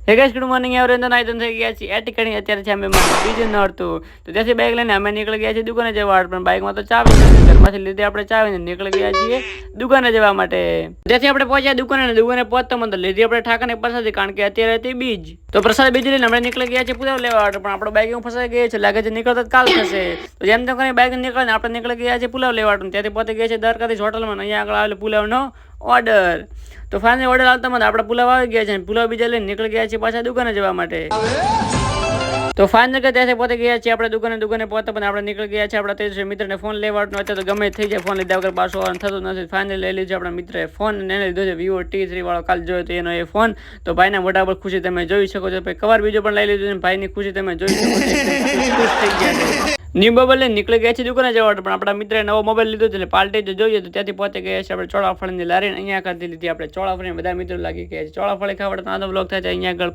હે guys good morning everyone આઈદન થઈ ગયા છે એટિકડી અત્યારે છે અમે બીજું નડતું તો ત્યાંથી બાઇક લઈને અમે નીકળી ગયા છીએ દુકાને જવા પણ બાઇકમાં તો ચાવી નથી ઘરમાંથી લીધે આપણે ચાવીને નીકળી ગયા છીએ દુકાને જવા માટે ત્યાંથી આપણે પહોંચ્યા દુકાને પહોંચતા મને લીધી આપણે ઠાકાને પ્રસાદી કારણ કે અત્યારે હતી બીજ તો પ્રસાદ બીજ લઈને આપણે નીકળી ગયા છીએ પુલાવ લેવા માટે પણ આપણે બાઇક ફસાઈ ગઈ છે લાગે છે નીકળતા કાલ થશે તો જેમ તેમ કરીને બાઇક નીકળીને આપણે નીકળી ગયા છીએ પુલાવ લેવા ત્યાંથી પહોંચી ગયા છે દ્વારકાધીશ હોટલમાં અહીંયા આગળ આવેલો પુલાવનો ઓર્ડર તો ફાઇનલી ઓર્ડર આવતા મને આપણે પુલાવ આવી ગયા છે પુલાવ બીજા લઈને નીકળી ગયા છે પાછા દુકાને જવા માટે તો ફાઇનલ કે ત્યાંથી પહોંચી ગયા છીએ આપણે દુકાને પહોંચતા પણ આપણે નીકળી ગયા છે આપણા તે મિત્રને ફોન લેવાનો હતો તો ગમે થઈ જાય ફોન લીધા વગર પાછો થતું નથી ફાઇનલી લઈ લીધો આપણા મિત્રએ ફોન એને લીધો છે Vivo T3 વાળો કાલ જોયો તો એનો એ ફોન તો ભાઈના મોઢા પર ખુશી તમે જોઈ શકો છો ભાઈ કવર બીજો પણ લઈ લીધો છે ભાઈની ખુશી તમે જોઈ શકો છો ખુશ થઈ ગયા છે ન્યુ મોબાઈલ લઈને નીકળી ગયા છે દુકાને જવા પણ આપણા મિત્રએ નવો મોબાઈલ લીધો છે એટલે પાર્ટી જોઈએ તો ત્યાંથી પહોંચી ગયા છે આપણે ચોળાફળીની લારીને અહીંયા કરતી લીધી આપણે ચોળાફળી બધા મિત્રો લાગી ગયા છે ચોળાફળી ખાવા તો આનો બ્લોગ થાય છે અહીંયા આગળ